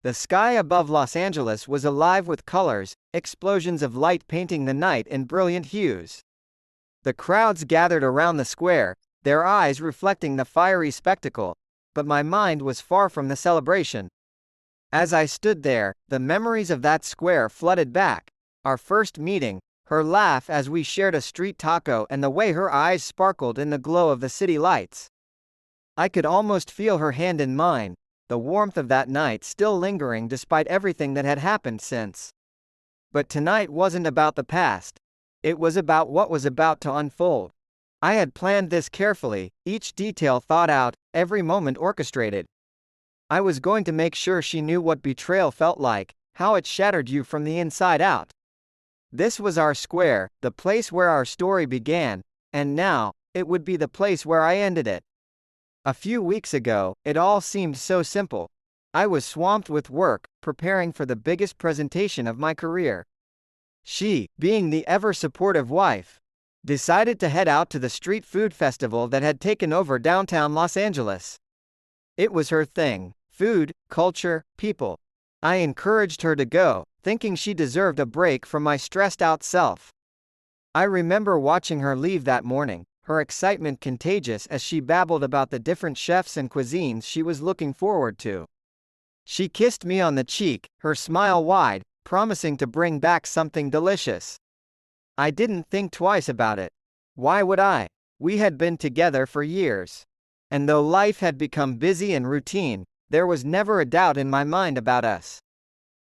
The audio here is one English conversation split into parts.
The sky above Los Angeles was alive with colors, explosions of light painting the night in brilliant hues. The crowds gathered around the square, their eyes reflecting the fiery spectacle, but my mind was far from the celebration. As I stood there, the memories of that square flooded back. Our first meeting, her laugh as we shared a street taco, and the way her eyes sparkled in the glow of the city lights. I could almost feel her hand in mine, the warmth of that night still lingering despite everything that had happened since. But tonight wasn't about the past. It was about what was about to unfold. I had planned this carefully, each detail thought out, every moment orchestrated. I was going to make sure she knew what betrayal felt like, how it shattered you from the inside out. This was our square, the place where our story began, and now, it would be the place where I ended it. A few weeks ago, it all seemed so simple. I was swamped with work, preparing for the biggest presentation of my career. She, being the ever-supportive wife, decided to head out to the street food festival that had taken over downtown Los Angeles. It was her thing: food, culture, people. I encouraged her to go, thinking she deserved a break from my stressed-out self. I remember watching her leave that morning, her excitement contagious as she babbled about the different chefs and cuisines she was looking forward to. She kissed me on the cheek, her smile wide, promising to bring back something delicious. I didn't think twice about it. Why would I? We had been together for years. And though life had become busy and routine, there was never a doubt in my mind about us.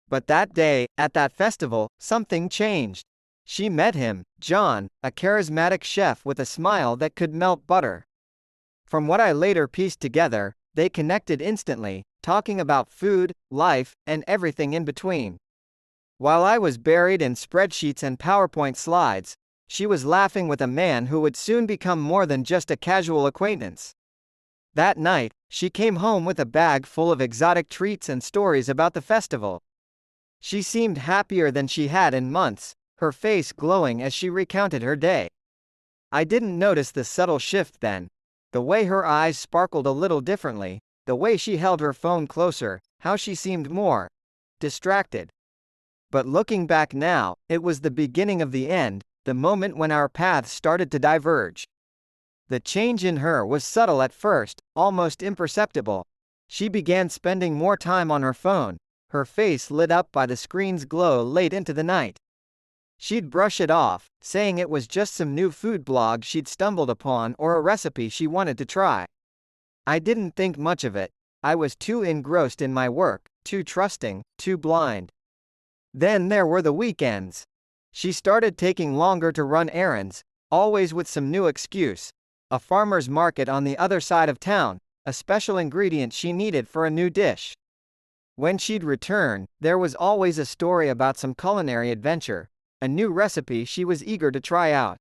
But that day, at that festival, something changed. She met him, John, a charismatic chef with a smile that could melt butter. From what I later pieced together, they connected instantly, talking about food, life, and everything in between. While I was buried in spreadsheets and PowerPoint slides, she was laughing with a man who would soon become more than just a casual acquaintance. That night, she came home with a bag full of exotic treats and stories about the festival. She seemed happier than she had in months, her face glowing as she recounted her day. I didn't notice the subtle shift then. The way her eyes sparkled a little differently, the way she held her phone closer, how she seemed more distracted. But looking back now, it was the beginning of the end, the moment when our paths started to diverge. The change in her was subtle at first, almost imperceptible. She began spending more time on her phone, her face lit up by the screen's glow late into the night. She'd brush it off, saying it was just some new food blog she'd stumbled upon or a recipe she wanted to try. I didn't think much of it. I was too engrossed in my work, too trusting, too blind. Then there were the weekends. She started taking longer to run errands, always with some new excuse. A farmer's market on the other side of town, a special ingredient she needed for a new dish. When she'd return, there was always a story about some culinary adventure, a new recipe she was eager to try out.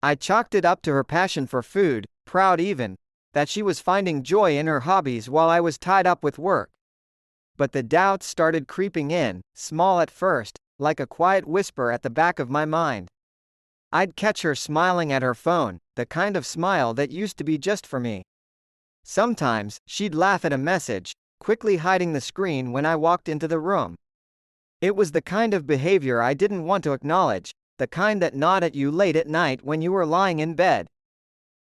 I chalked it up to her passion for food, proud even that she was finding joy in her hobbies while I was tied up with work. But the doubts started creeping in, small at first, like a quiet whisper at the back of my mind. I'd catch her smiling at her phone, the kind of smile that used to be just for me. Sometimes, she'd laugh at a message, quickly hiding the screen when I walked into the room. It was the kind of behavior I didn't want to acknowledge, the kind that gnawed at you late at night when you were lying in bed,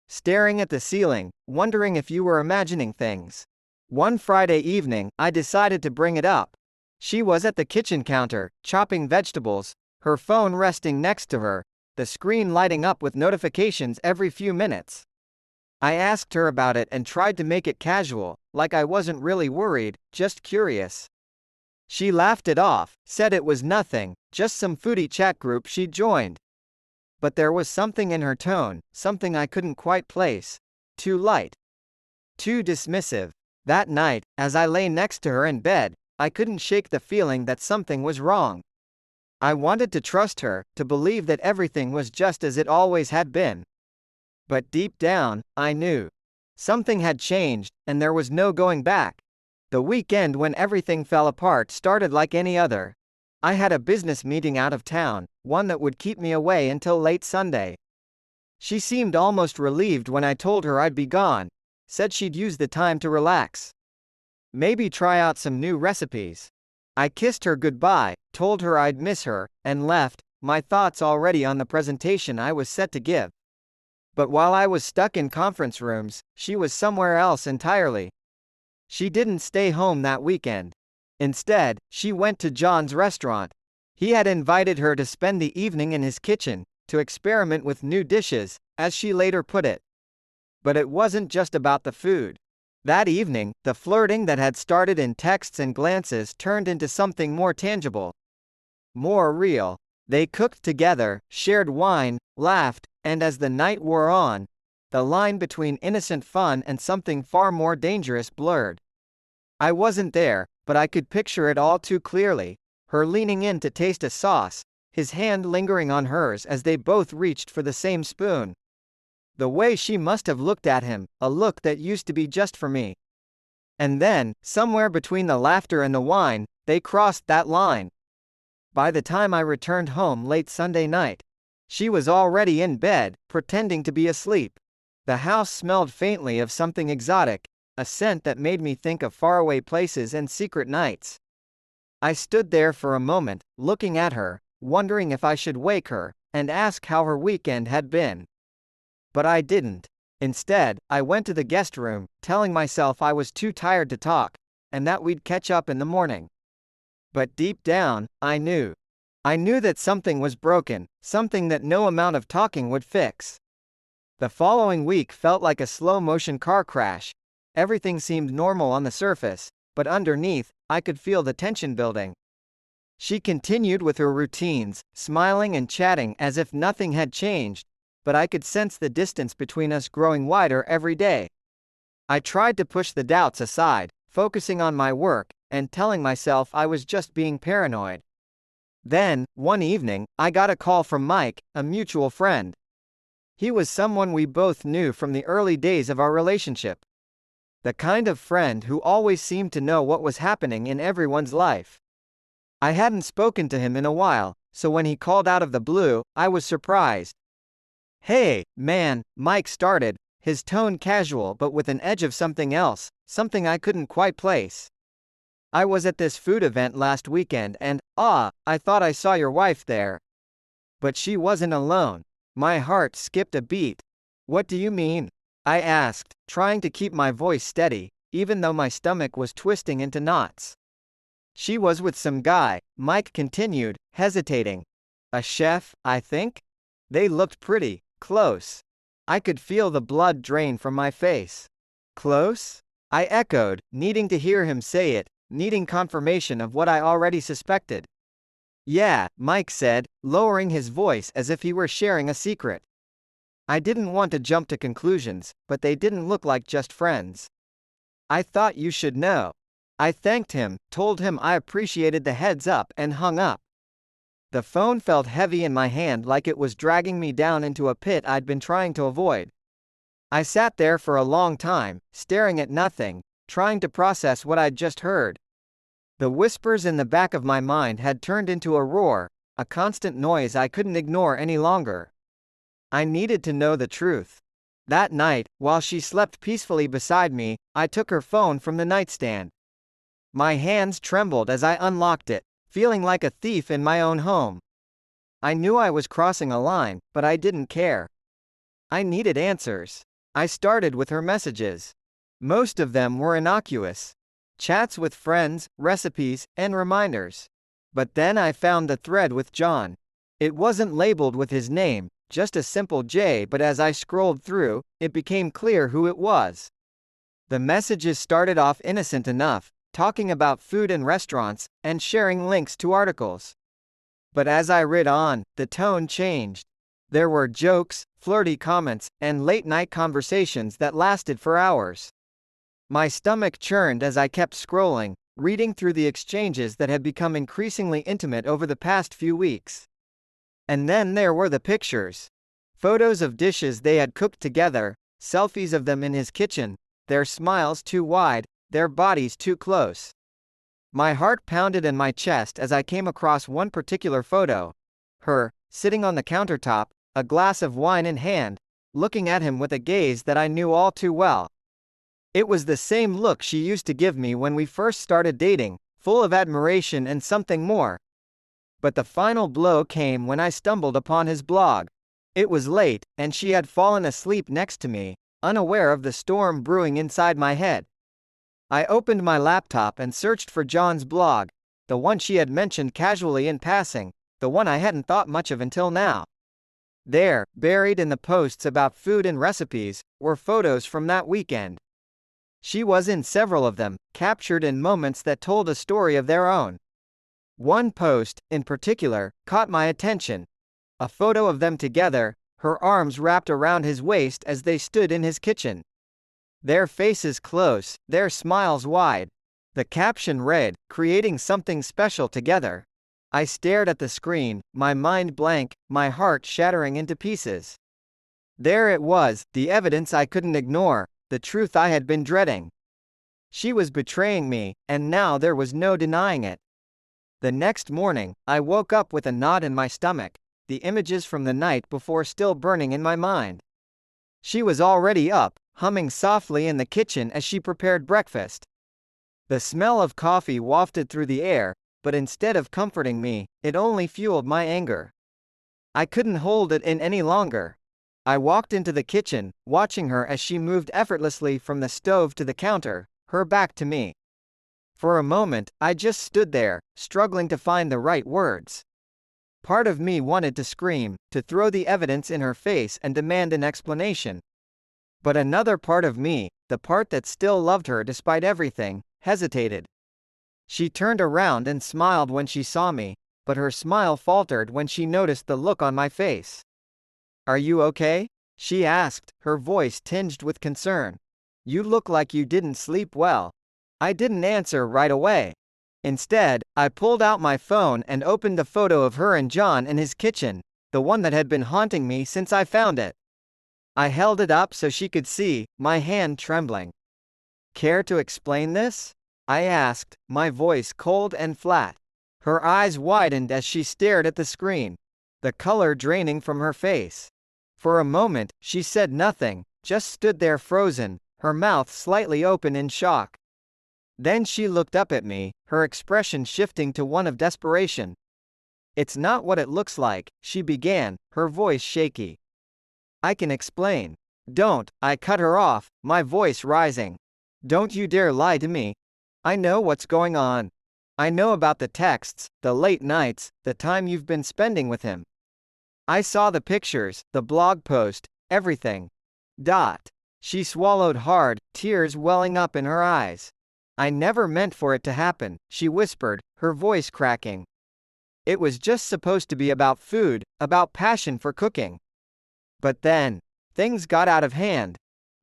staring at the ceiling, wondering if you were imagining things. One Friday evening, I decided to bring it up. She was at the kitchen counter, chopping vegetables, her phone resting next to her, the screen lighting up with notifications every few minutes. I asked her about it and tried to make it casual, like I wasn't really worried, just curious. She laughed it off, said it was nothing, just some foodie chat group she'd joined. But there was something in her tone, something I couldn't quite place. Too light. Too dismissive. That night, as I lay next to her in bed, I couldn't shake the feeling that something was wrong. I wanted to trust her, to believe that everything was just as it always had been. But deep down, I knew. Something had changed, and there was no going back. The weekend when everything fell apart started like any other. I had a business meeting out of town, one that would keep me away until late Sunday. She seemed almost relieved when I told her I'd be gone, said she'd use the time to relax. Maybe try out some new recipes. I kissed her goodbye, told her I'd miss her, and left, my thoughts already on the presentation I was set to give. But while I was stuck in conference rooms, she was somewhere else entirely. She didn't stay home that weekend. Instead, she went to John's restaurant. He had invited her to spend the evening in his kitchen, to experiment with new dishes, as she later put it. But it wasn't just about the food. That evening, the flirting that had started in texts and glances turned into something more tangible. More real. They cooked together, shared wine, laughed, and as the night wore on, the line between innocent fun and something far more dangerous blurred. I wasn't there, but I could picture it all too clearly. Her leaning in to taste a sauce, his hand lingering on hers as they both reached for the same spoon. The way she must have looked at him, a look that used to be just for me. And then, somewhere between the laughter and the wine, they crossed that line. By the time I returned home late Sunday night, she was already in bed, pretending to be asleep. The house smelled faintly of something exotic, a scent that made me think of faraway places and secret nights. I stood there for a moment, looking at her, wondering if I should wake her, and ask how her weekend had been. But I didn't. Instead, I went to the guest room, telling myself I was too tired to talk, and that we'd catch up in the morning. But deep down, I knew. I knew that something was broken, something that no amount of talking would fix. The following week felt like a slow-motion car crash. Everything seemed normal on the surface, but underneath, I could feel the tension building. She continued with her routines, smiling and chatting as if nothing had changed, but I could sense the distance between us growing wider every day. I tried to push the doubts aside, focusing on my work, and telling myself I was just being paranoid. Then, one evening, I got a call from Mike, a mutual friend. He was someone we both knew from the early days of our relationship. The kind of friend who always seemed to know what was happening in everyone's life. I hadn't spoken to him in a while, so when he called out of the blue, I was surprised. "Hey, man," Mike started, his tone casual but with an edge of something else, something I couldn't quite place. "I was at this food event last weekend and, I thought I saw your wife there." But she wasn't alone. My heart skipped a beat. "What do you mean?" I asked, trying to keep my voice steady, even though my stomach was twisting into knots. "She was with some guy," Mike continued, hesitating. "A chef, I think? They looked pretty close." I could feel the blood drain from my face. "Close?" I echoed, needing to hear him say it, needing confirmation of what I already suspected. "Yeah," Mike said, lowering his voice as if he were sharing a secret. I didn't want to jump to conclusions, but they didn't look like just friends. "I thought you should know." I thanked him, told him I appreciated the heads up and hung up. The phone felt heavy in my hand like it was dragging me down into a pit I'd been trying to avoid. I sat there for a long time, staring at nothing, trying to process what I'd just heard. The whispers in the back of my mind had turned into a roar, a constant noise I couldn't ignore any longer. I needed to know the truth. That night, while she slept peacefully beside me, I took her phone from the nightstand. My hands trembled as I unlocked it, feeling like a thief in my own home. I knew I was crossing a line, but I didn't care. I needed answers. I started with her messages. Most of them were innocuous. Chats with friends, recipes, and reminders. But then I found the thread with John. It wasn't labeled with his name, just a simple J, but as I scrolled through, it became clear who it was. The messages started off innocent enough, talking about food and restaurants, and sharing links to articles. But as I read on, the tone changed. There were jokes, flirty comments, and late-night conversations that lasted for hours. My stomach churned as I kept scrolling, reading through the exchanges that had become increasingly intimate over the past few weeks. And then there were the pictures. Photos of dishes they had cooked together, selfies of them in his kitchen, their smiles too wide, their bodies too close. My heart pounded in my chest as I came across one particular photo. Her, sitting on the countertop, a glass of wine in hand, looking at him with a gaze that I knew all too well. It was the same look she used to give me when we first started dating, full of admiration and something more. But the final blow came when I stumbled upon his blog. It was late, and she had fallen asleep next to me, unaware of the storm brewing inside my head. I opened my laptop and searched for John's blog, the one she had mentioned casually in passing, the one I hadn't thought much of until now. There, buried in the posts about food and recipes, were photos from that weekend. She was in several of them, captured in moments that told a story of their own. One post, in particular, caught my attention. A photo of them together, her arms wrapped around his waist as they stood in his kitchen. Their faces close, their smiles wide. The caption read, "Creating something special together." I stared at the screen, my mind blank, my heart shattering into pieces. There it was, the evidence I couldn't ignore, the truth I had been dreading. She was betraying me, and now there was no denying it. The next morning, I woke up with a knot in my stomach, the images from the night before still burning in my mind. She was already up, humming softly in the kitchen as she prepared breakfast. The smell of coffee wafted through the air, but instead of comforting me, it only fueled my anger. I couldn't hold it in any longer. I walked into the kitchen, watching her as she moved effortlessly from the stove to the counter, her back to me. For a moment, I just stood there, struggling to find the right words. Part of me wanted to scream, to throw the evidence in her face and demand an explanation. But another part of me, the part that still loved her despite everything, hesitated. She turned around and smiled when she saw me, but her smile faltered when she noticed the look on my face. "Are you okay?" she asked, her voice tinged with concern. "You look like you didn't sleep well." I didn't answer right away. Instead, I pulled out my phone and opened the photo of her and John in his kitchen, the one that had been haunting me since I found it. I held it up so she could see, my hand trembling. "Care to explain this?" I asked, my voice cold and flat. Her eyes widened as she stared at the screen, the color draining from her face. For a moment, she said nothing, just stood there frozen, her mouth slightly open in shock. Then she looked up at me, her expression shifting to one of desperation. "It's not what it looks like," she began, her voice shaky. "I can explain." "Don't," I cut her off, my voice rising. "Don't you dare lie to me. I know what's going on. I know about the texts, the late nights, the time you've been spending with him. I saw the pictures, the blog post, everything." She swallowed hard, tears welling up in her eyes. "I never meant for it to happen," she whispered, her voice cracking. "It was just supposed to be about food, about passion for cooking. But then, things got out of hand."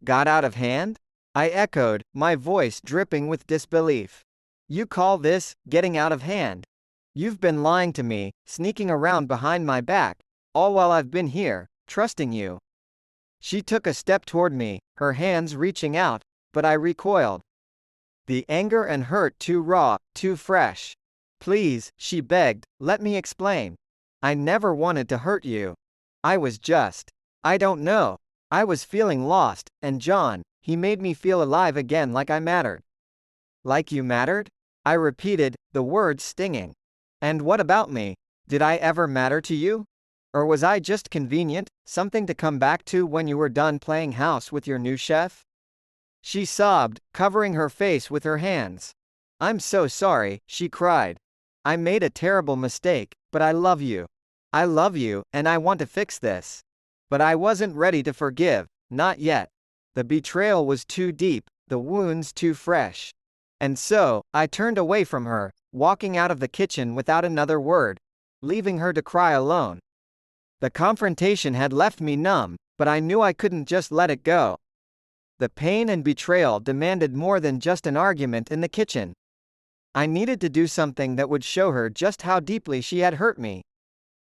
"Got out of hand?" I echoed, my voice dripping with disbelief. "You call this getting out of hand? You've been lying to me, sneaking around behind my back, all while I've been here, trusting you." She took a step toward me, her hands reaching out, but I recoiled. The anger and hurt too raw, too fresh. "Please," she begged, "let me explain. I never wanted to hurt you. I was just, I don't know. I was feeling lost, and John, he made me feel alive again, like I mattered." "Like you mattered?" I repeated, the words stinging. "And what about me? Did I ever matter to you? Or was I just convenient, something to come back to when you were done playing house with your new chef?" She sobbed, covering her face with her hands. "I'm so sorry," she cried. "I made a terrible mistake, but I love you. I love you, and I want to fix this. But I wasn't ready to forgive, not yet. The betrayal was too deep, the wounds too fresh. And so, I turned away from her, walking out of the kitchen without another word, leaving her to cry alone. The confrontation had left me numb, but I knew I couldn't just let it go. The pain and betrayal demanded more than just an argument in the kitchen. I needed to do something that would show her just how deeply she had hurt me.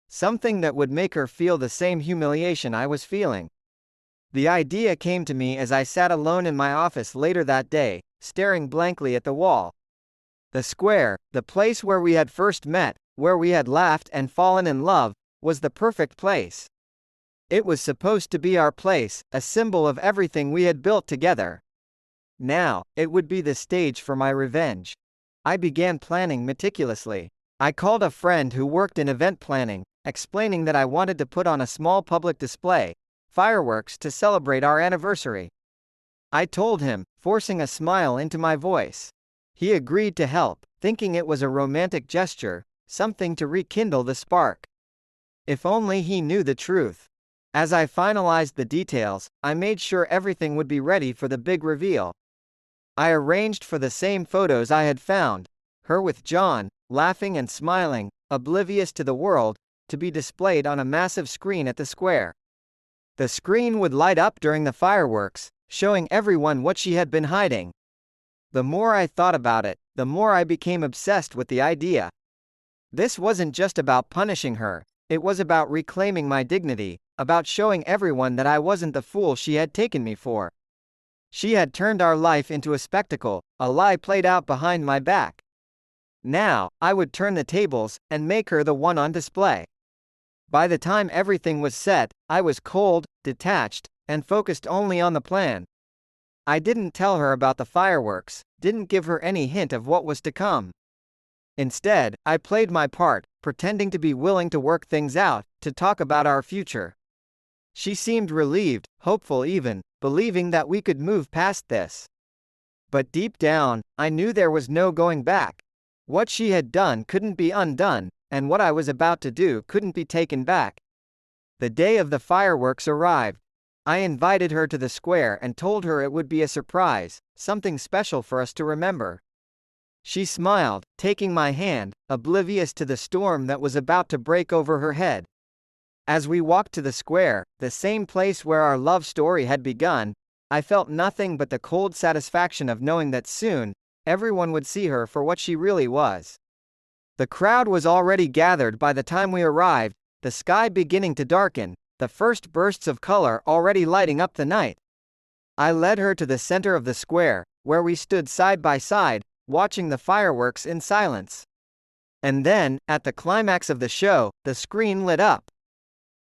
Something that would make her feel the same humiliation I was feeling. The idea came to me as I sat alone in my office later that day, staring blankly at the wall. The square, the place where we had first met, where we had laughed and fallen in love, was the perfect place. It was supposed to be our place, a symbol of everything we had built together. Now, it would be the stage for my revenge. I began planning meticulously. I called a friend who worked in event planning, explaining that I wanted to put on a small public display, fireworks to celebrate our anniversary. I told him, forcing a smile into my voice. He agreed to help, thinking it was a romantic gesture, something to rekindle the spark. If only he knew the truth. As I finalized the details, I made sure everything would be ready for the big reveal. I arranged for the same photos I had found, her with John, laughing and smiling, oblivious to the world, to be displayed on a massive screen at the square. The screen would light up during the fireworks, showing everyone what she had been hiding. The more I thought about it, the more I became obsessed with the idea. This wasn't just about punishing her, it was about reclaiming my dignity, about showing everyone that I wasn't the fool she had taken me for. She had turned our life into a spectacle, a lie played out behind my back. Now, I would turn the tables, and make her the one on display. By the time everything was set, I was cold, detached, and focused only on the plan. I didn't tell her about the fireworks, didn't give her any hint of what was to come. Instead, I played my part, pretending to be willing to work things out, to talk about our future. She seemed relieved, hopeful even, believing that we could move past this. But deep down, I knew there was no going back. What she had done couldn't be undone, and what I was about to do couldn't be taken back. The day of the fireworks arrived. I invited her to the square and told her it would be a surprise, something special for us to remember. She smiled, taking my hand, oblivious to the storm that was about to break over her head. As we walked to the square, the same place where our love story had begun, I felt nothing but the cold satisfaction of knowing that soon, everyone would see her for what she really was. The crowd was already gathered by the time we arrived, the sky beginning to darken, the first bursts of color already lighting up the night. I led her to the center of the square, where we stood side by side, watching the fireworks in silence. And then, at the climax of the show, the screen lit up.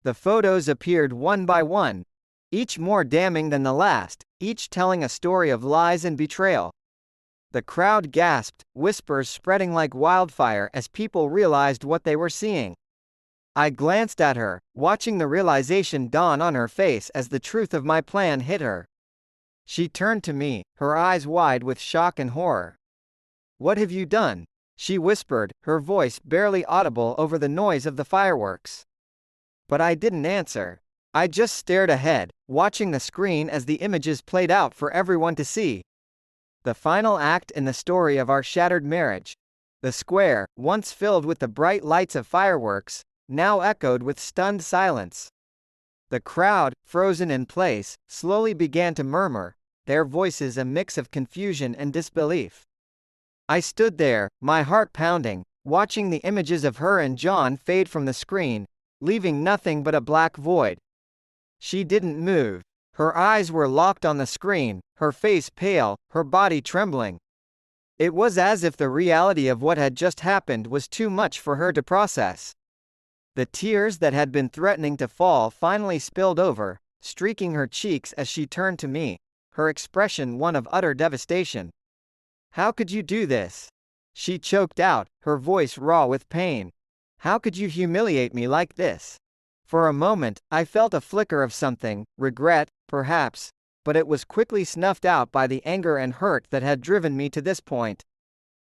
The photos appeared one by one, each more damning than the last, each telling a story of lies and betrayal. The crowd gasped, whispers spreading like wildfire as people realized what they were seeing. I glanced at her, watching the realization dawn on her face as the truth of my plan hit her. She turned to me, her eyes wide with shock and horror. "What have you done?" she whispered, her voice barely audible over the noise of the fireworks. But I didn't answer. I just stared ahead, watching the screen as the images played out for everyone to see. The final act in the story of our shattered marriage. The square, once filled with the bright lights of fireworks, now echoed with stunned silence. The crowd, frozen in place, slowly began to murmur, their voices a mix of confusion and disbelief. I stood there, my heart pounding, watching the images of her and John fade from the screen, leaving nothing but a black void. She didn't move. Her eyes were locked on the screen, her face pale, her body trembling. It was as if the reality of what had just happened was too much for her to process. The tears that had been threatening to fall finally spilled over, streaking her cheeks as she turned to me, her expression one of utter devastation. "How could you do this?" she choked out, her voice raw with pain. "How could you humiliate me like this?" For a moment, I felt a flicker of something, regret, perhaps, but it was quickly snuffed out by the anger and hurt that had driven me to this point.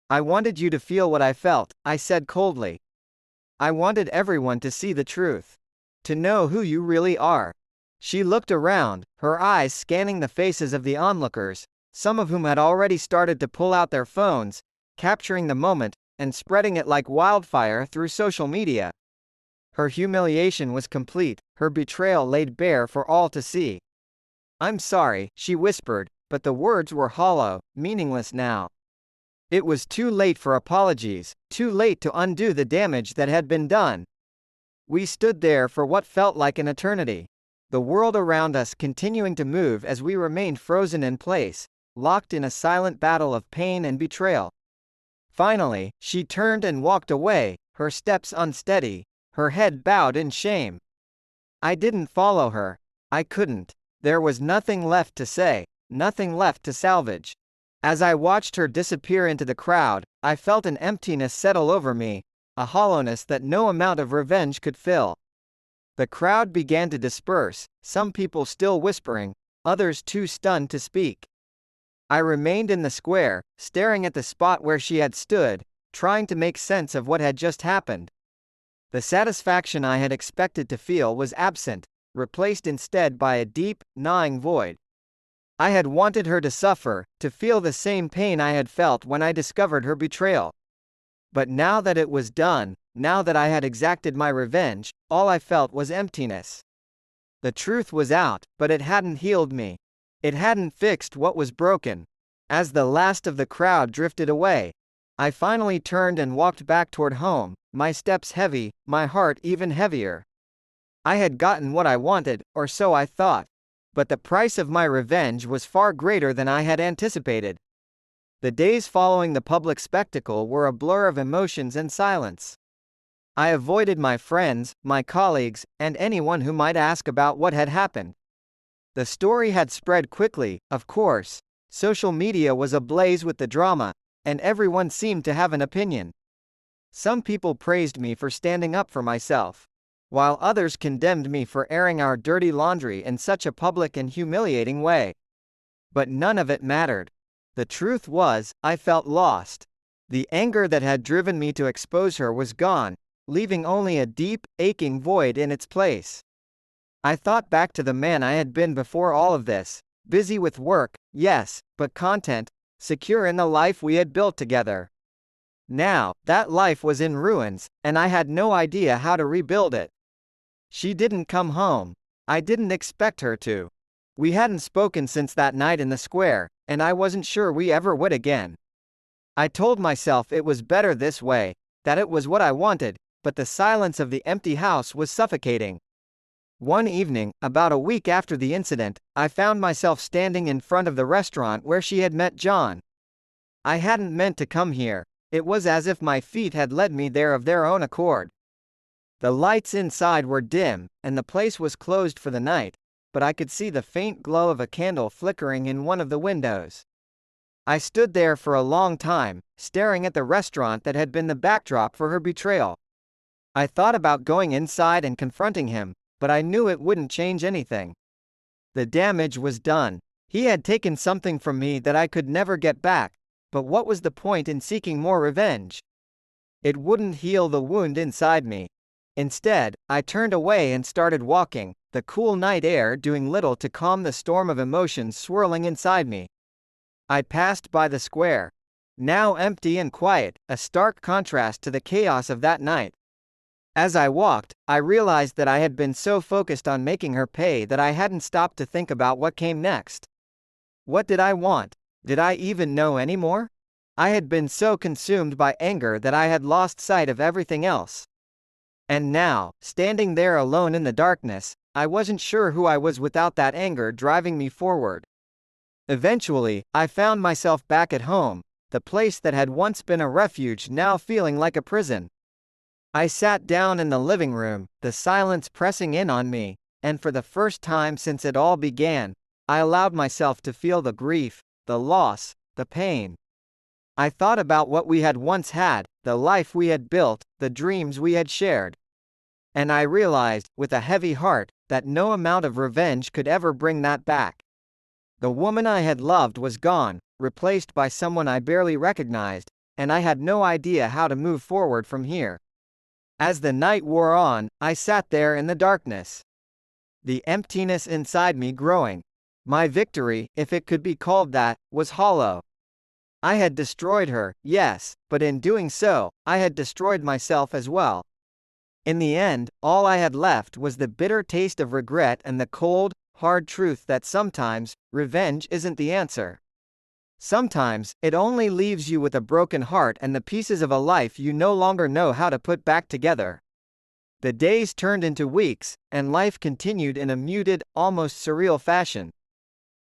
"I wanted you to feel what I felt," I said coldly. "I wanted everyone to see the truth. To know who you really are." She looked around, her eyes scanning the faces of the onlookers, some of whom had already started to pull out their phones, capturing the moment, and spreading it like wildfire through social media. Her humiliation was complete, her betrayal laid bare for all to see. "I'm sorry," she whispered, but the words were hollow, meaningless now. It was too late for apologies, too late to undo the damage that had been done. We stood there for what felt like an eternity. The world around us continuing to move as we remained frozen in place, locked in a silent battle of pain and betrayal. Finally, she turned and walked away, her steps unsteady, her head bowed in shame. I didn't follow her. I couldn't. There was nothing left to say. nothing left to salvage. As I watched her disappear into the crowd, I felt an emptiness settle over me, a hollowness that no amount of revenge could fill. The crowd began to disperse, some people still whispering, others too stunned to speak. I remained in the square, staring at the spot where she had stood, trying to make sense of what had just happened. The satisfaction I had expected to feel was absent, replaced instead by a deep, gnawing void. I had wanted her to suffer, to feel the same pain I had felt when I discovered her betrayal. But now that it was done, now that I had exacted my revenge, all I felt was emptiness. The truth was out, but it hadn't healed me. It hadn't fixed what was broken. As the last of the crowd drifted away, I finally turned and walked back toward home, my steps heavy, my heart even heavier. I had gotten what I wanted, or so I thought. But the price of my revenge was far greater than I had anticipated. The days following the public spectacle were a blur of emotions and silence. I avoided my friends, my colleagues, and anyone who might ask about what had happened. The story had spread quickly, of course. Social media was ablaze with the drama, and everyone seemed to have an opinion. Some people praised me for standing up for myself, while others condemned me for airing our dirty laundry in such a public and humiliating way. But none of it mattered. The truth was, I felt lost. The anger that had driven me to expose her was gone, leaving only a deep, aching void in its place. I thought back to the man I had been before all of this, busy with work, yes, but content, secure in the life we had built together. Now, that life was in ruins, and I had no idea how to rebuild it. She didn't come home. I didn't expect her to. We hadn't spoken since that night in the square, and I wasn't sure we ever would again. I told myself it was better this way, that it was what I wanted, but the silence of the empty house was suffocating. One evening, about a week after the incident, I found myself standing in front of the restaurant where she had met John. I hadn't meant to come here. It was as if my feet had led me there of their own accord. The lights inside were dim, and the place was closed for the night, but I could see the faint glow of a candle flickering in one of the windows. I stood there for a long time, staring at the restaurant that had been the backdrop for her betrayal. I thought about going inside and confronting him, but I knew it wouldn't change anything. The damage was done. He had taken something from me that I could never get back, but what was the point in seeking more revenge? It wouldn't heal the wound inside me. Instead, I turned away and started walking, the cool night air doing little to calm the storm of emotions swirling inside me. I passed by the square, now empty and quiet, a stark contrast to the chaos of that night. As I walked, I realized that I had been so focused on making her pay that I hadn't stopped to think about what came next. What did I want? Did I even know anymore? I had been so consumed by anger that I had lost sight of everything else. And now, standing there alone in the darkness, I wasn't sure who I was without that anger driving me forward. Eventually, I found myself back at home, the place that had once been a refuge now feeling like a prison. I sat down in the living room, the silence pressing in on me, and for the first time since it all began, I allowed myself to feel the grief, the loss, the pain. I thought about what we had once had, the life we had built, the dreams we had shared. And I realized, with a heavy heart, that no amount of revenge could ever bring that back. The woman I had loved was gone, replaced by someone I barely recognized, and I had no idea how to move forward from here. As the night wore on, I sat there in the darkness, the emptiness inside me growing. My victory, if it could be called that, was hollow. I had destroyed her, yes, but in doing so, I had destroyed myself as well. In the end, all I had left was the bitter taste of regret and the cold, hard truth that sometimes, revenge isn't the answer. Sometimes, it only leaves you with a broken heart and the pieces of a life you no longer know how to put back together. The days turned into weeks, and life continued in a muted, almost surreal fashion.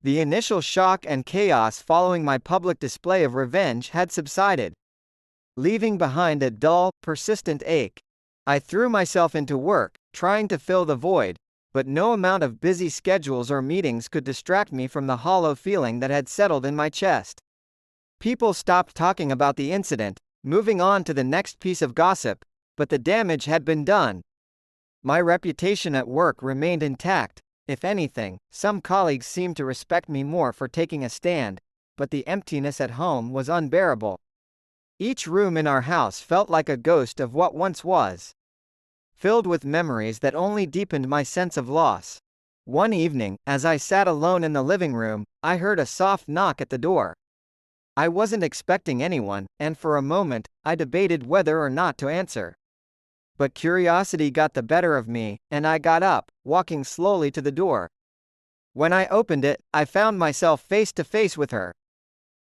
The initial shock and chaos following my public display of revenge had subsided, leaving behind a dull, persistent ache. I threw myself into work, trying to fill the void, but no amount of busy schedules or meetings could distract me from the hollow feeling that had settled in my chest. People stopped talking about the incident, moving on to the next piece of gossip, but the damage had been done. My reputation at work remained intact. If anything, some colleagues seemed to respect me more for taking a stand, but the emptiness at home was unbearable. Each room in our house felt like a ghost of what once was, filled with memories that only deepened my sense of loss. One evening, as I sat alone in the living room, I heard a soft knock at the door. I wasn't expecting anyone, and for a moment, I debated whether or not to answer. But curiosity got the better of me, and I got up, walking slowly to the door. When I opened it, I found myself face to face with her.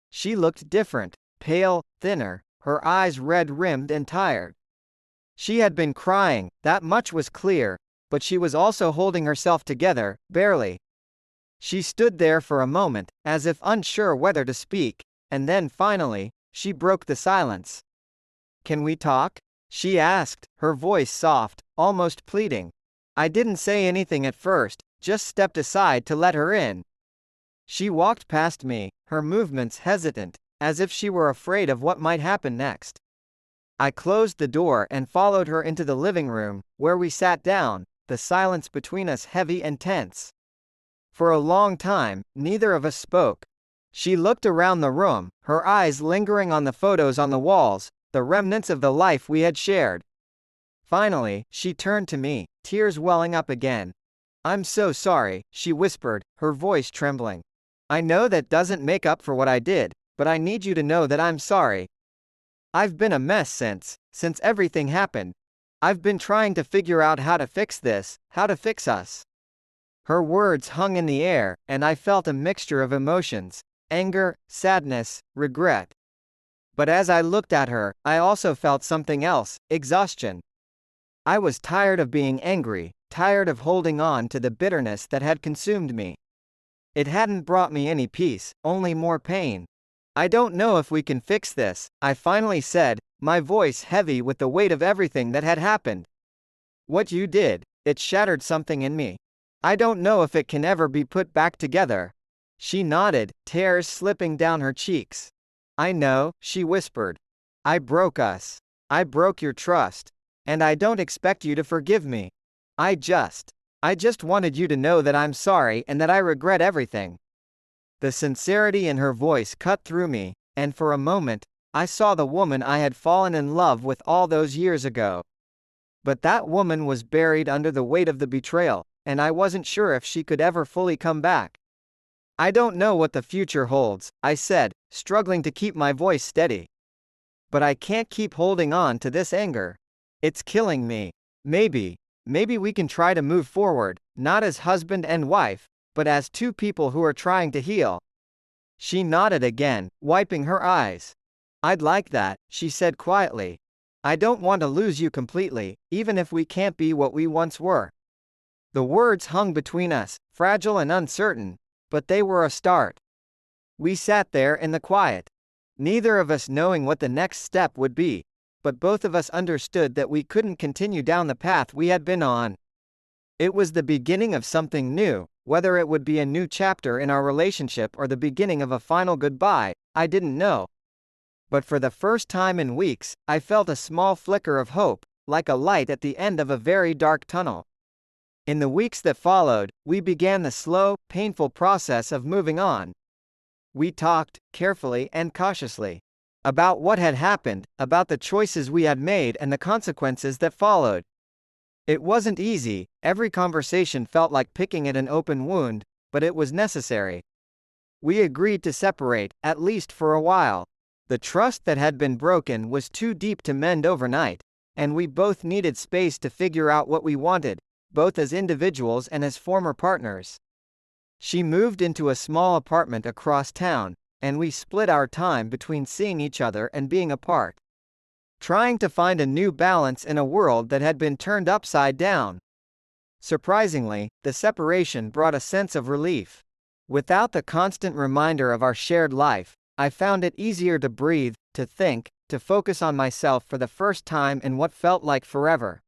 She looked different, pale, thinner, her eyes red-rimmed and tired. She had been crying, that much was clear, but she was also holding herself together, barely. She stood there for a moment, as if unsure whether to speak, and then finally, she broke the silence. "Can we talk?" she asked, her voice soft, almost pleading. I didn't say anything at first, just stepped aside to let her in. She walked past me, her movements hesitant, as if she were afraid of what might happen next. I closed the door and followed her into the living room, where we sat down, the silence between us heavy and tense. For a long time, neither of us spoke. She looked around the room, her eyes lingering on the photos on the walls, the remnants of the life we had shared. Finally, she turned to me, tears welling up again. "I'm so sorry," she whispered, her voice trembling. "I know that doesn't make up for what I did, but I need you to know that I'm sorry. I've been a mess since everything happened. I've been trying to figure out how to fix this, how to fix us." Her words hung in the air, and I felt a mixture of emotions: anger, sadness, regret. But as I looked at her, I also felt something else: exhaustion. I was tired of being angry, tired of holding on to the bitterness that had consumed me. It hadn't brought me any peace, only more pain. "I don't know if we can fix this," I finally said, my voice heavy with the weight of everything that had happened. "What you did, it shattered something in me. I don't know if it can ever be put back together." She nodded, tears slipping down her cheeks. "I know," she whispered. "I broke us. I broke your trust. And I don't expect you to forgive me. I just wanted you to know that I'm sorry and that I regret everything." The sincerity in her voice cut through me, and for a moment, I saw the woman I had fallen in love with all those years ago. But that woman was buried under the weight of the betrayal, and I wasn't sure if she could ever fully come back. "I don't know what the future holds," I said, struggling to keep my voice steady. "But I can't keep holding on to this anger. It's killing me. Maybe we can try to move forward, not as husband and wife, but as two people who are trying to heal." She nodded again, wiping her eyes. "I'd like that," she said quietly. "I don't want to lose you completely, even if we can't be what we once were." The words hung between us, fragile and uncertain, but they were a start. We sat there in the quiet, neither of us knowing what the next step would be, but both of us understood that we couldn't continue down the path we had been on. It was the beginning of something new. Whether it would be a new chapter in our relationship or the beginning of a final goodbye, I didn't know. But for the first time in weeks, I felt a small flicker of hope, like a light at the end of a very dark tunnel. In the weeks that followed, we began the slow, painful process of moving on. We talked, carefully and cautiously, about what had happened, about the choices we had made and the consequences that followed. It wasn't easy, every conversation felt like picking at an open wound, but it was necessary. We agreed to separate, at least for a while. The trust that had been broken was too deep to mend overnight, and we both needed space to figure out what we wanted, both as individuals and as former partners. She moved into a small apartment across town, and we split our time between seeing each other and being apart, trying to find a new balance in a world that had been turned upside down. Surprisingly, the separation brought a sense of relief. Without the constant reminder of our shared life, I found it easier to breathe, to think, to focus on myself for the first time in what felt like forever.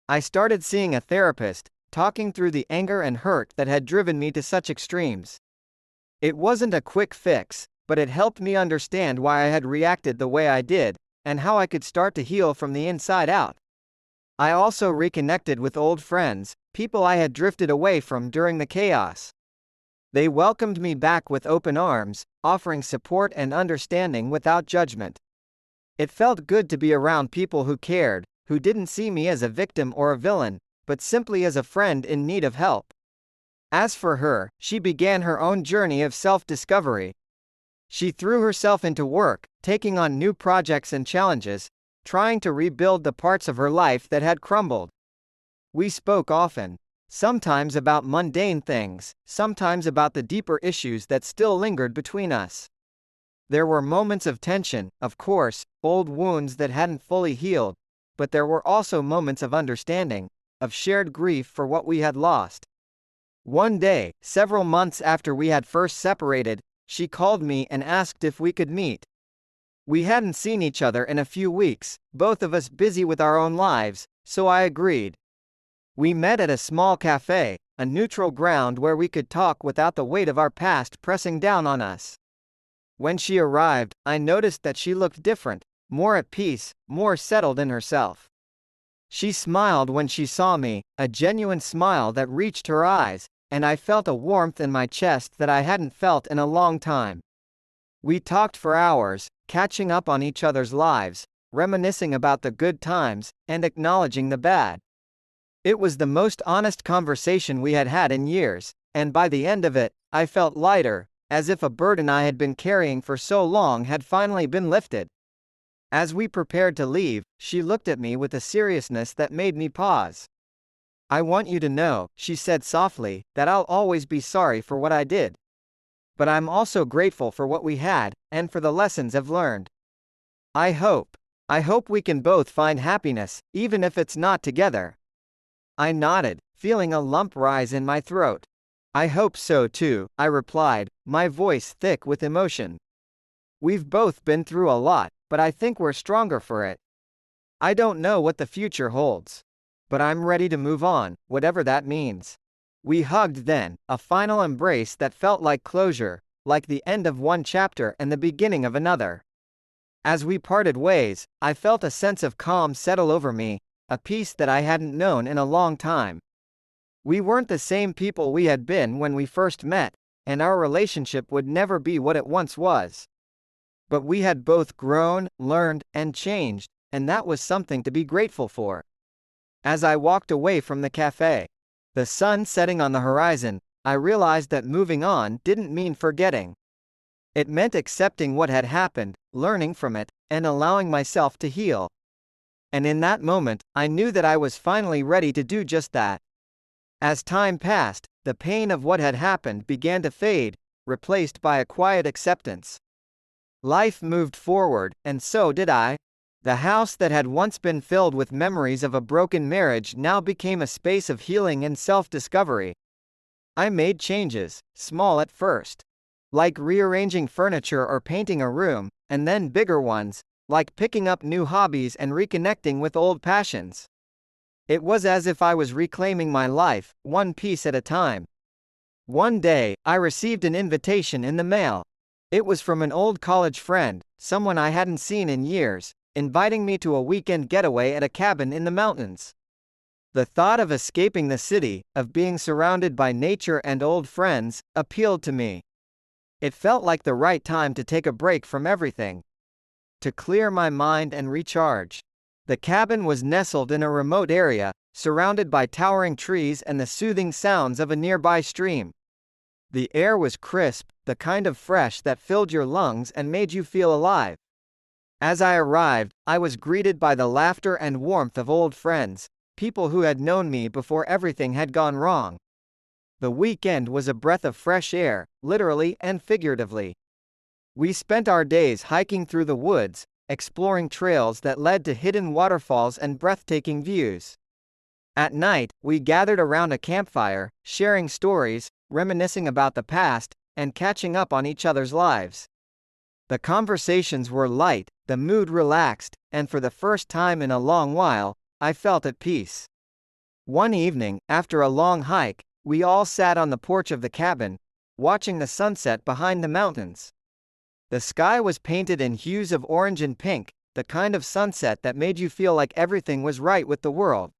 I started seeing a therapist, talking through the anger and hurt that had driven me to such extremes. It wasn't a quick fix, but it helped me understand why I had reacted the way I did, and how I could start to heal from the inside out. I also reconnected with old friends, people I had drifted away from during the chaos. They welcomed me back with open arms, offering support and understanding without judgment. It felt good to be around people who cared, who didn't see me as a victim or a villain, but simply as a friend in need of help. As for her, she began her own journey of self-discovery. She threw herself into work, taking on new projects and challenges, trying to rebuild the parts of her life that had crumbled. We spoke often, sometimes about mundane things, sometimes about the deeper issues that still lingered between us. There were moments of tension, of course, old wounds that hadn't fully healed, but there were also moments of understanding, of shared grief for what we had lost. One day, several months after we had first separated, she called me and asked if we could meet. We hadn't seen each other in a few weeks, both of us busy with our own lives, so I agreed. We met at a small cafe, a neutral ground where we could talk without the weight of our past pressing down on us. When she arrived, I noticed that she looked different, more at peace, more settled in herself. She smiled when she saw me, a genuine smile that reached her eyes, and I felt a warmth in my chest that I hadn't felt in a long time. We talked for hours, catching up on each other's lives, reminiscing about the good times, and acknowledging the bad. It was the most honest conversation we had had in years, and by the end of it, I felt lighter, as if a burden I had been carrying for so long had finally been lifted. As we prepared to leave, she looked at me with a seriousness that made me pause. "I want you to know," she said softly, "that I'll always be sorry for what I did. But I'm also grateful for what we had, and for the lessons I've learned. I hope we can both find happiness, even if it's not together." I nodded, feeling a lump rise in my throat. "I hope so too," I replied, my voice thick with emotion. "We've both been through a lot, but I think we're stronger for it. I don't know what the future holds. But I'm ready to move on, whatever that means." We hugged then, a final embrace that felt like closure, like the end of one chapter and the beginning of another. As we parted ways, I felt a sense of calm settle over me, a peace that I hadn't known in a long time. We weren't the same people we had been when we first met, and our relationship would never be what it once was. But we had both grown, learned, and changed, and that was something to be grateful for. As I walked away from the cafe, the sun setting on the horizon, I realized that moving on didn't mean forgetting. It meant accepting what had happened, learning from it, and allowing myself to heal. And in that moment, I knew that I was finally ready to do just that. As time passed, the pain of what had happened began to fade, replaced by a quiet acceptance. Life moved forward, and so did I. The house that had once been filled with memories of a broken marriage now became a space of healing and self-discovery. I made changes, small at first, like rearranging furniture or painting a room, and then bigger ones, like picking up new hobbies and reconnecting with old passions. It was as if I was reclaiming my life, one piece at a time. One day, I received an invitation in the mail. It was from an old college friend, someone I hadn't seen in years, inviting me to a weekend getaway at a cabin in the mountains. The thought of escaping the city, of being surrounded by nature and old friends, appealed to me. It felt like the right time to take a break from everything, to clear my mind and recharge. The cabin was nestled in a remote area, surrounded by towering trees and the soothing sounds of a nearby stream. The air was crisp, the kind of fresh that filled your lungs and made you feel alive. As I arrived, I was greeted by the laughter and warmth of old friends, people who had known me before everything had gone wrong. The weekend was a breath of fresh air, literally and figuratively. We spent our days hiking through the woods, exploring trails that led to hidden waterfalls and breathtaking views. At night, we gathered around a campfire, sharing stories, reminiscing about the past, and catching up on each other's lives. The conversations were light, the mood relaxed, and for the first time in a long while, I felt at peace. One evening, after a long hike, we all sat on the porch of the cabin, watching the sunset behind the mountains. The sky was painted in hues of orange and pink, the kind of sunset that made you feel like everything was right with the world.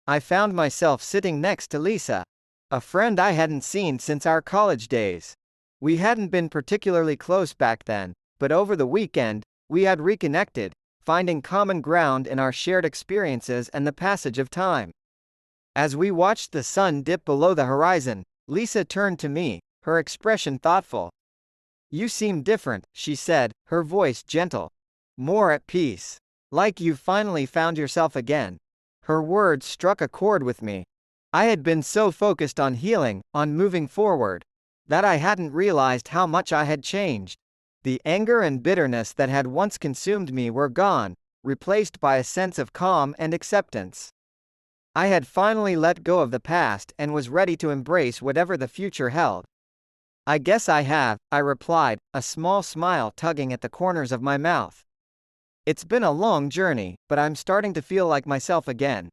I found myself sitting next to Lisa, a friend I hadn't seen since our college days. We hadn't been particularly close back then, but over the weekend, we had reconnected, finding common ground in our shared experiences and the passage of time. As we watched the sun dip below the horizon, Lisa turned to me, her expression thoughtful. "You seem different," she said, her voice gentle. "More at peace. Like you've finally found yourself again." Her words struck a chord with me. I had been so focused on healing, on moving forward, that I hadn't realized how much I had changed. The anger and bitterness that had once consumed me were gone, replaced by a sense of calm and acceptance. I had finally let go of the past and was ready to embrace whatever the future held. "I guess I have," I replied, a small smile tugging at the corners of my mouth. "It's been a long journey, but I'm starting to feel like myself again.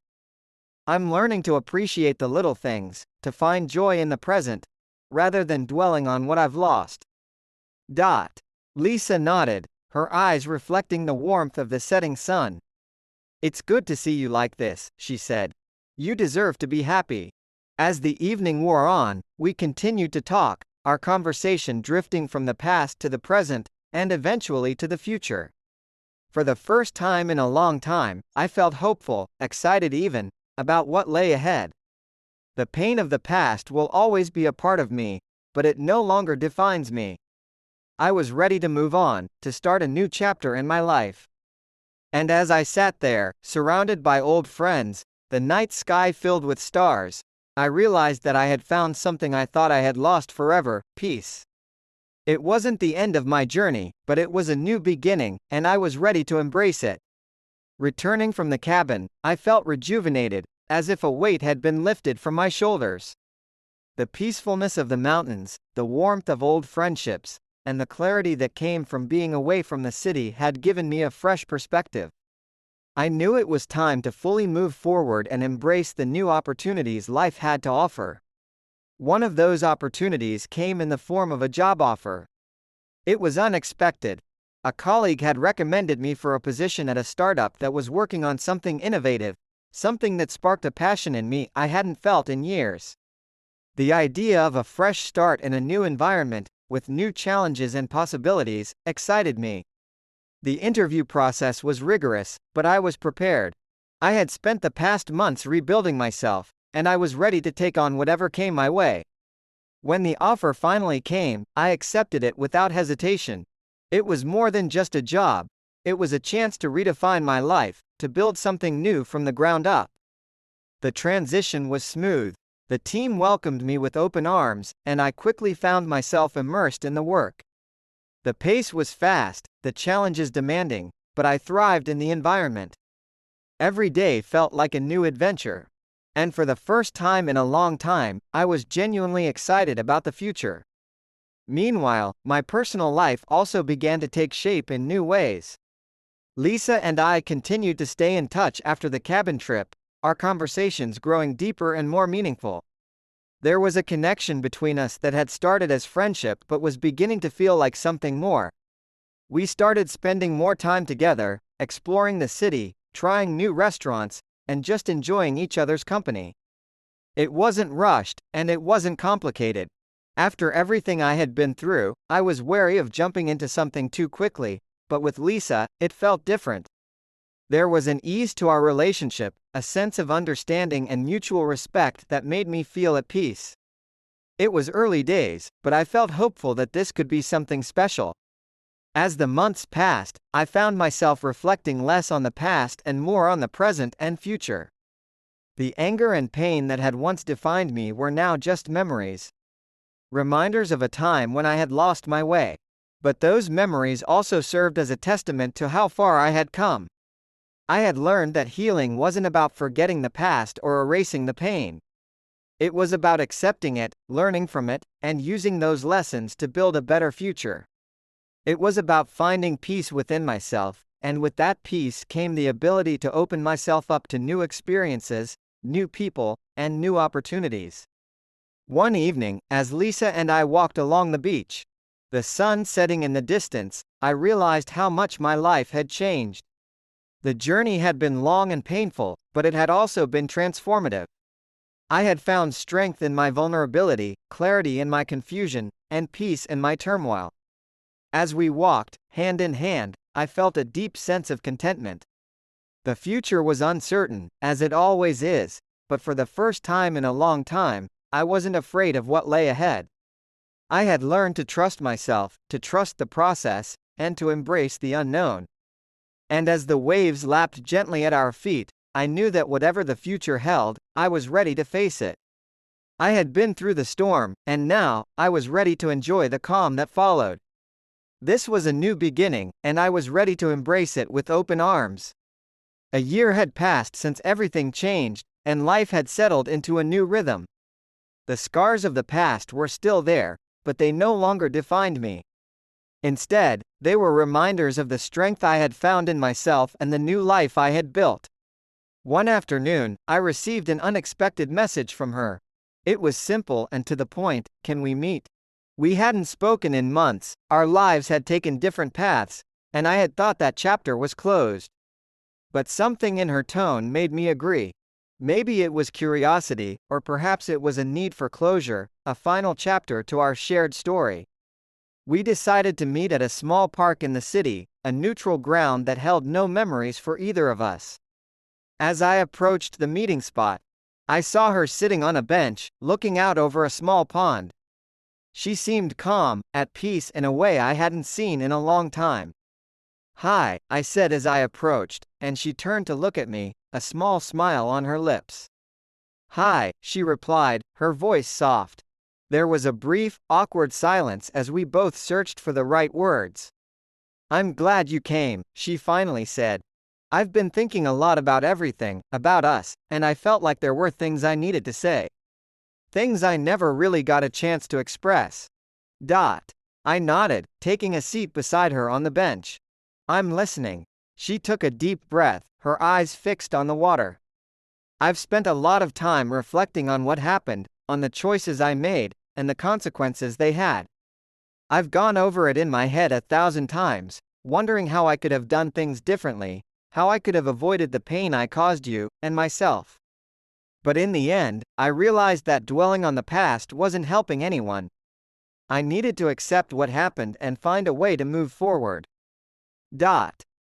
I'm learning to appreciate the little things, to find joy in the present, rather than dwelling on what I've lost." Lisa nodded, her eyes reflecting the warmth of the setting sun. "It's good to see you like this," she said. "You deserve to be happy." As the evening wore on, we continued to talk, our conversation drifting from the past to the present, and eventually to the future. For the first time in a long time, I felt hopeful, excited even, about what lay ahead. The pain of the past will always be a part of me, but it no longer defines me. I was ready to move on, to start a new chapter in my life. And as I sat there, surrounded by old friends, the night sky filled with stars, I realized that I had found something I thought I had lost forever: peace. It wasn't the end of my journey, but it was a new beginning, and I was ready to embrace it. Returning from the cabin, I felt rejuvenated, as if a weight had been lifted from my shoulders. The peacefulness of the mountains, the warmth of old friendships, and the clarity that came from being away from the city had given me a fresh perspective. I knew it was time to fully move forward and embrace the new opportunities life had to offer. One of those opportunities came in the form of a job offer. It was unexpected. A colleague had recommended me for a position at a startup that was working on something innovative, something that sparked a passion in me I hadn't felt in years. The idea of a fresh start in a new environment, with new challenges and possibilities, excited me. The interview process was rigorous, but I was prepared. I had spent the past months rebuilding myself, and I was ready to take on whatever came my way. When the offer finally came, I accepted it without hesitation. It was more than just a job. It was a chance to redefine my life, to build something new from the ground up. The transition was smooth. The team welcomed me with open arms, and I quickly found myself immersed in the work. The pace was fast, the challenges demanding, but I thrived in the environment. Every day felt like a new adventure. And for the first time in a long time, I was genuinely excited about the future. Meanwhile, my personal life also began to take shape in new ways. Lisa and I continued to stay in touch after the cabin trip, our conversations growing deeper and more meaningful. There was a connection between us that had started as friendship but was beginning to feel like something more. We started spending more time together, exploring the city, trying new restaurants, and just enjoying each other's company. It wasn't rushed, and it wasn't complicated. After everything I had been through, I was wary of jumping into something too quickly, but with Lisa, it felt different. There was an ease to our relationship, a sense of understanding and mutual respect that made me feel at peace. It was early days, but I felt hopeful that this could be something special. As the months passed, I found myself reflecting less on the past and more on the present and future. The anger and pain that had once defined me were now just memories. Reminders of a time when I had lost my way. But those memories also served as a testament to how far I had come. I had learned that healing wasn't about forgetting the past or erasing the pain. It was about accepting it, learning from it, and using those lessons to build a better future. It was about finding peace within myself, and with that peace came the ability to open myself up to new experiences, new people, and new opportunities. One evening, as Lisa and I walked along the beach, the sun setting in the distance, I realized how much my life had changed. The journey had been long and painful, but it had also been transformative. I had found strength in my vulnerability, clarity in my confusion, and peace in my turmoil. As we walked, hand in hand, I felt a deep sense of contentment. The future was uncertain, as it always is, but for the first time in a long time, I wasn't afraid of what lay ahead. I had learned to trust myself, to trust the process, and to embrace the unknown. And as the waves lapped gently at our feet, I knew that whatever the future held, I was ready to face it. I had been through the storm, and now, I was ready to enjoy the calm that followed. This was a new beginning, and I was ready to embrace it with open arms. A year had passed since everything changed, and life had settled into a new rhythm. The scars of the past were still there, but they no longer defined me. Instead, they were reminders of the strength I had found in myself and the new life I had built. One afternoon, I received an unexpected message from her. It was simple and to the point: "Can we meet?" We hadn't spoken in months, our lives had taken different paths, and I had thought that chapter was closed. But something in her tone made me agree. Maybe it was curiosity, or perhaps it was a need for closure, a final chapter to our shared story. We decided to meet at a small park in the city, a neutral ground that held no memories for either of us. As I approached the meeting spot, I saw her sitting on a bench, looking out over a small pond. She seemed calm, at peace in a way I hadn't seen in a long time. "Hi," I said as I approached, and she turned to look at me, a small smile on her lips. "Hi," she replied, her voice soft. There was a brief, awkward silence as we both searched for the right words. "I'm glad you came," she finally said. "I've been thinking a lot about everything, about us, and I felt like there were things I needed to say. Things I never really got a chance to express." I nodded, taking a seat beside her on the bench. "I'm listening." She took a deep breath, her eyes fixed on the water. "I've spent a lot of time reflecting on what happened, on the choices I made, and the consequences they had. I've gone over it in my head 1,000 times, wondering how I could have done things differently, how I could have avoided the pain I caused you, and myself. But in the end, I realized that dwelling on the past wasn't helping anyone. I needed to accept what happened and find a way to move forward."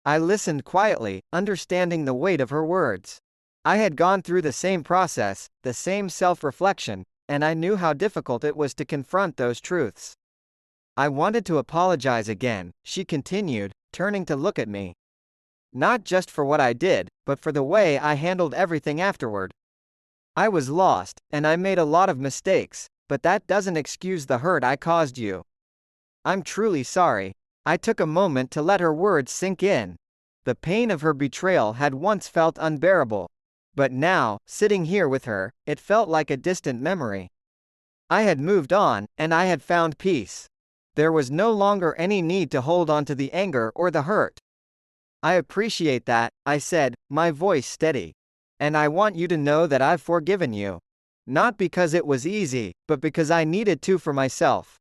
I listened quietly, understanding the weight of her words. I had gone through the same process, the same self-reflection, and I knew how difficult it was to confront those truths. "I wanted to apologize again," she continued, turning to look at me. "Not just for what I did, but for the way I handled everything afterward. I was lost, and I made a lot of mistakes, but that doesn't excuse the hurt I caused you. I'm truly sorry." I took a moment to let her words sink in. The pain of her betrayal had once felt unbearable. But now, sitting here with her, it felt like a distant memory. I had moved on, and I had found peace. There was no longer any need to hold on to the anger or the hurt. "I appreciate that," I said, my voice steady. "And I want you to know that I've forgiven you. Not because it was easy, but because I needed to for myself.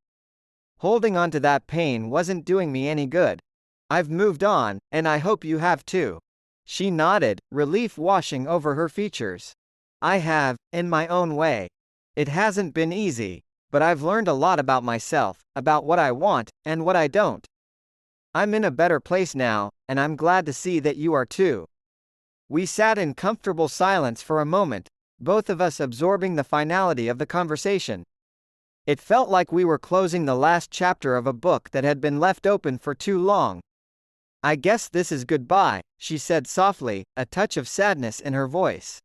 Holding on to that pain wasn't doing me any good. I've moved on, and I hope you have too." She nodded, relief washing over her features. "I have, in my own way. It hasn't been easy, but I've learned a lot about myself, about what I want, and what I don't. I'm in a better place now, and I'm glad to see that you are too." We sat in comfortable silence for a moment, both of us absorbing the finality of the conversation. It felt like we were closing the last chapter of a book that had been left open for too long. "I guess this is goodbye," she said softly, a touch of sadness in her voice.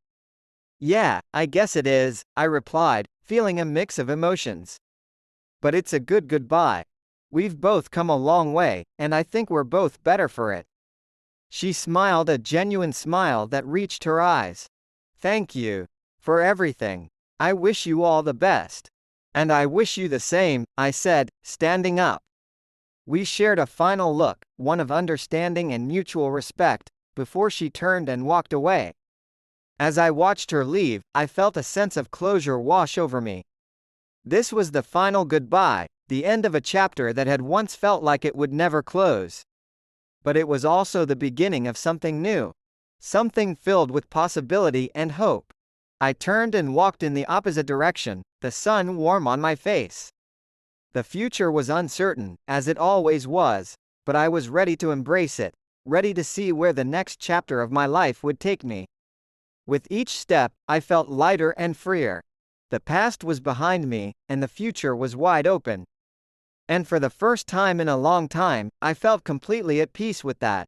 "Yeah, I guess it is," I replied, feeling a mix of emotions. "But it's a good goodbye. We've both come a long way, and I think we're both better for it." She smiled, a genuine smile that reached her eyes. "Thank you. For everything. I wish you all the best." "And I wish you the same," I said, standing up. We shared a final look, one of understanding and mutual respect, before she turned and walked away. As I watched her leave, I felt a sense of closure wash over me. This was the final goodbye, the end of a chapter that had once felt like it would never close. But it was also the beginning of something new. Something filled with possibility and hope. I turned and walked in the opposite direction, the sun warm on my face. The future was uncertain, as it always was, but I was ready to embrace it, ready to see where the next chapter of my life would take me. With each step, I felt lighter and freer. The past was behind me, and the future was wide open. And for the first time in a long time, I felt completely at peace with that.